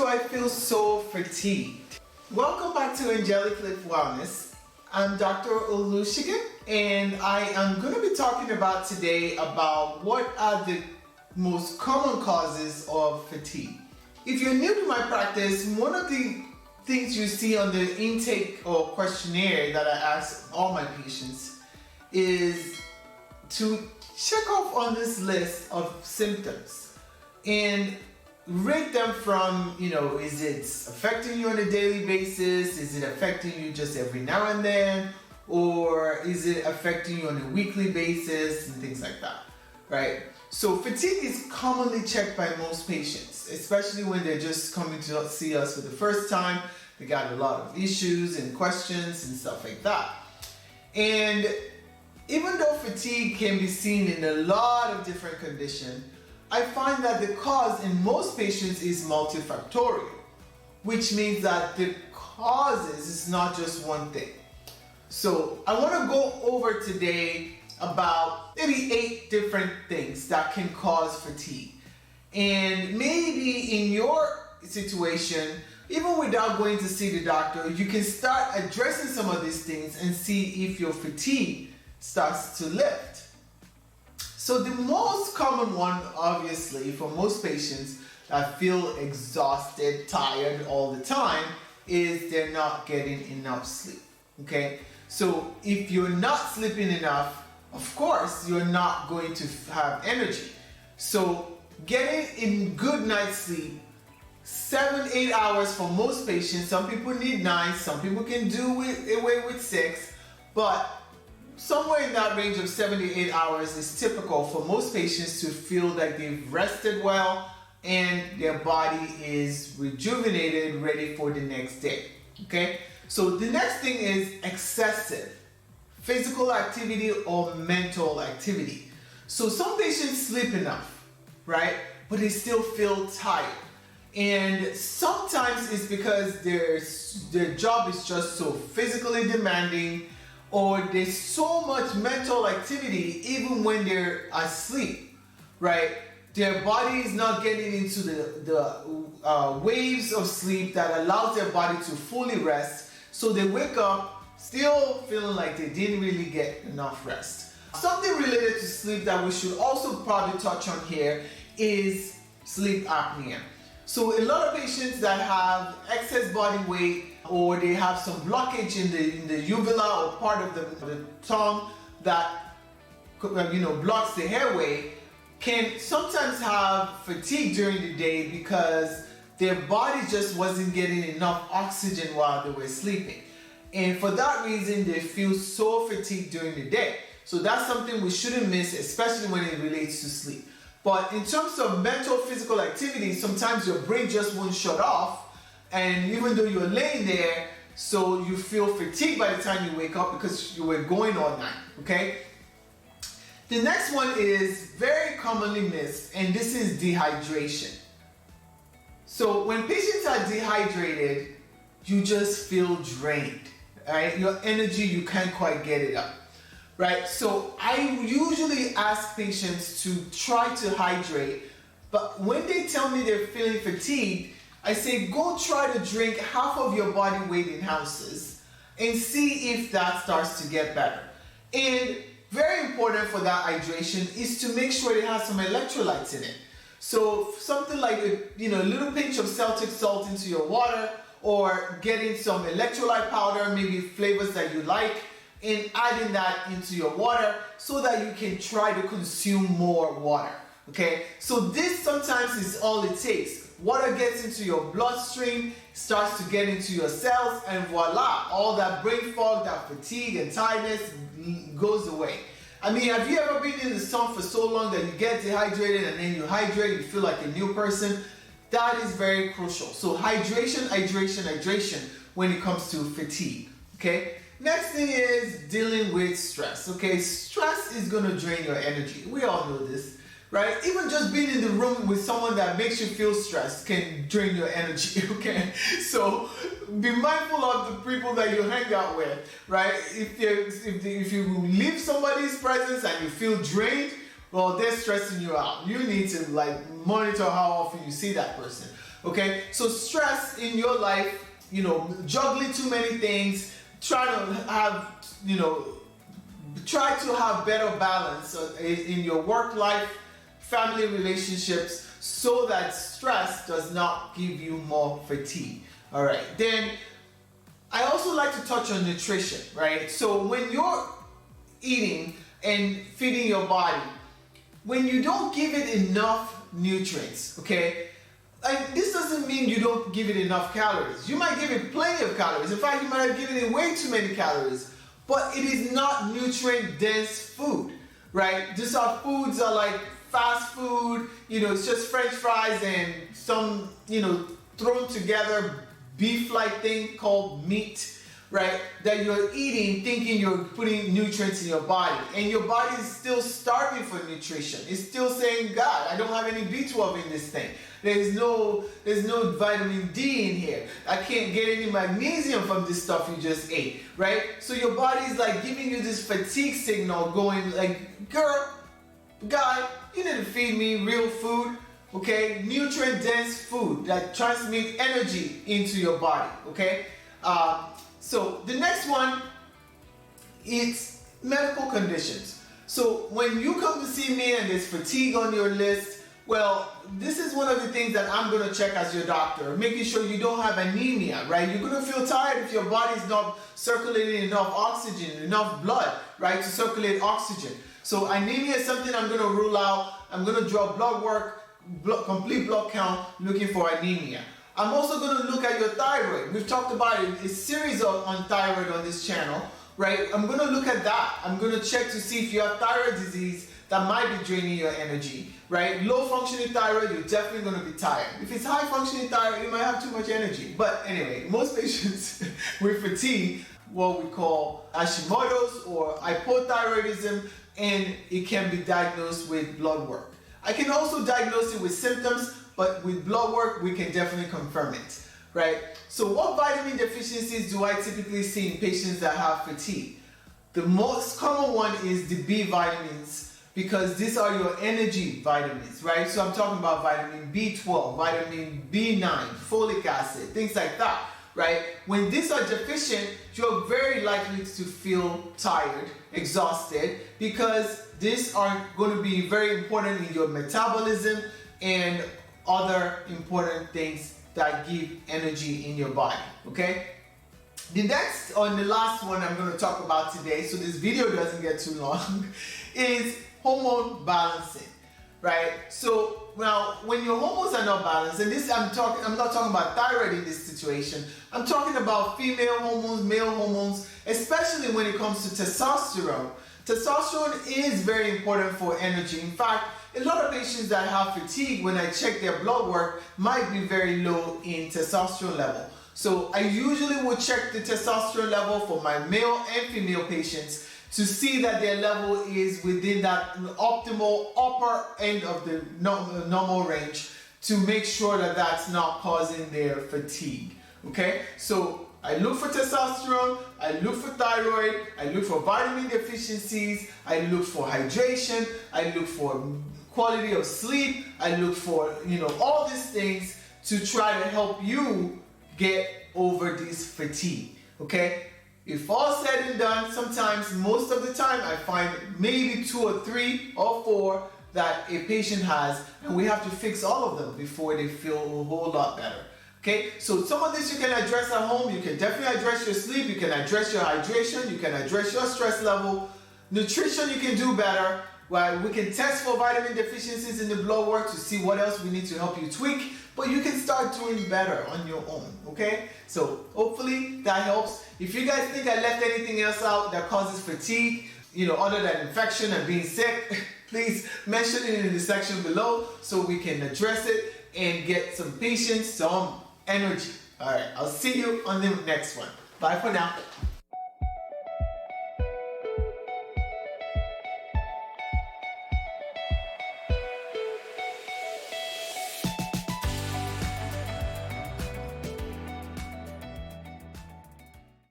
do I feel so fatigued? Welcome back to Angelic Live Wellness. I'm Dr. Olusegun, and I am going to be talking about today about what are the most common causes of fatigue. If you're new to my practice, one of the things you see on the intake or questionnaire that I ask all my patients is to check off on this list of symptoms and rate them from, is it affecting you on a daily basis? Is it affecting you just every now and then? Or is it affecting you on a weekly basis and things like that, right? So fatigue is commonly checked by most patients, especially when they're just coming to see us for the first time. They got a lot of issues and questions and stuff like that. And even though fatigue can be seen in a lot of different conditions, I find that the cause in most patients is multifactorial, which means that the causes is not just one thing. So I want to go over today about maybe 8 different things that can cause fatigue. And maybe in your situation, even without going to see the doctor, you can start addressing some of these things and see if your fatigue starts to lift. So the most common one, obviously, for most patients that feel exhausted, tired all the time, is they're not getting enough sleep, okay? So if you're not sleeping enough, of course, you're not going to have energy. So getting in good night's sleep, 7-8 hours for most patients. Some people need 9, some people can do away with 6, but somewhere in that range of 7 to 8 hours is typical for most patients to feel like they've rested well and their body is rejuvenated, ready for the next day, okay? So the next thing is excessive physical activity or mental activity. So some patients sleep enough, right? But they still feel tired. And sometimes it's because their job is just so physically demanding, or there's so much mental activity even when they're asleep, right? Their body is not getting into the waves of sleep that allows their body to fully rest, so they wake up still feeling like they didn't really get enough rest. Something related to sleep that we should also probably touch on here is sleep apnea. So a lot of patients that have excess body weight, or they have some blockage in the uvula or part of the tongue that blocks the airway, can sometimes have fatigue during the day because their body just wasn't getting enough oxygen while they were sleeping. And for that reason, they feel so fatigued during the day. So that's something we shouldn't miss, especially when it relates to sleep. But in terms of mental physical activity, sometimes your brain just won't shut off, and even though you're laying there, so you feel fatigued by the time you wake up because you were going all night, okay? The next one is very commonly missed, and this is dehydration. So when patients are dehydrated, you just feel drained, right? Your energy, you can't quite get it up. Right, so I usually ask patients to try to hydrate, but when they tell me they're feeling fatigued, I say go try to drink half of your body weight in ounces and see if that starts to get better. And very important for that hydration is to make sure it has some electrolytes in it. So something like a little pinch of Celtic salt into your water, or getting some electrolyte powder, maybe flavors that you like, and adding that into your water so that you can try to consume more water, okay? So this sometimes is all it takes. Water gets into your bloodstream, starts to get into your cells, and voila, all that brain fog, that fatigue and tiredness goes away. I mean, have you ever been in the sun for so long that you get dehydrated and then you hydrate, you feel like a new person? That is very crucial. So hydration, hydration, hydration when it comes to fatigue, okay? Next thing is dealing with stress, okay? Stress is gonna drain your energy. We all know this, right? Even just being in the room with someone that makes you feel stressed can drain your energy, okay? So be mindful of the people that you hang out with, right? If you leave somebody's presence and you feel drained, well, they're stressing you out. You need to monitor how often you see that person. Okay, so stress in your life, juggling too many things, try to have better balance in your work life, family relationships, so that stress does not give you more fatigue. All right, then I also like to touch on nutrition, right? So when you're eating and feeding your body, when you don't give it enough nutrients, okay, like this doesn't mean you don't give it enough calories. You might give it plenty of calories. In fact, you might have given it way too many calories, but it is not nutrient dense food, right? These are foods are like fast food, it's just French fries and some, thrown together beef-like thing called meat, right? That you're eating thinking you're putting nutrients in your body, and your body is still starving for nutrition. It's still saying, God, I don't have any B12 in this thing. There's no vitamin D in here. I can't get any magnesium from this stuff you just ate, right? So your body is like giving you this fatigue signal going like, girl, guy, you need to feed me real food, okay? Nutrient dense food that transmits energy into your body, okay? So the next one is medical conditions. So when you come to see me and there's fatigue on your list, well, this is one of the things that I'm going to check as your doctor, making sure you don't have anemia, right? You're going to feel tired if your body's not circulating enough oxygen, enough blood, right, to circulate oxygen. So anemia is something I'm going to rule out. I'm going to draw blood work, complete blood count, looking for anemia. I'm also going to look at your thyroid. We've talked about a series on thyroid on this channel, right? I'm going to look at that. I'm going to check to see if you have thyroid disease that might be draining your energy, right? Low functioning thyroid, you're definitely going to be tired. If it's high functioning thyroid, you might have too much energy. But anyway, most patients with fatigue, what we call Hashimoto's or hypothyroidism, and it can be diagnosed with blood work. I can also diagnose it with symptoms, but with blood work, we can definitely confirm it, right? So what vitamin deficiencies do I typically see in patients that have fatigue? The most common one is the B vitamins, because these are your energy vitamins, right? So I'm talking about vitamin B12, vitamin B9, folic acid, things like that, right? When these are deficient, you're very likely to feel tired, exhausted, because these are going to be very important in your metabolism and other important things that give energy in your body, okay? The next, or the last one I'm going to talk about today, so this video doesn't get too long, is hormone balancing, right? So now, when your hormones are not balanced, and this I'm not talking about thyroid in this situation. I'm talking about female hormones, male hormones, especially when it comes to testosterone. Testosterone is very important for energy. In fact, a lot of patients that have fatigue, when I check their blood work, might be very low in testosterone level. So I usually will check the testosterone level for my male and female patients to see that their level is within that optimal upper end of the normal range, to make sure that that's not causing their fatigue. Okay, so I look for testosterone, I look for thyroid, I look for vitamin deficiencies, I look for hydration, I look for quality of sleep, I look for, all these things to try to help you get over this fatigue. Okay, if all said and done, sometimes, most of the time, I find maybe 2 or 3 or 4 that a patient has, and we have to fix all of them before they feel a whole lot better. Okay, so some of this you can address at home. You can definitely address your sleep, you can address your hydration, you can address your stress level. Nutrition you can do better. Well, we can test for vitamin deficiencies in the blood work to see what else we need to help you tweak, but you can start doing better on your own, okay? So hopefully that helps. If you guys think I left anything else out that causes fatigue, other than infection and being sick, please mention it in the section below so we can address it and get some patients some energy. All right, I'll see you on the next one. Bye for now.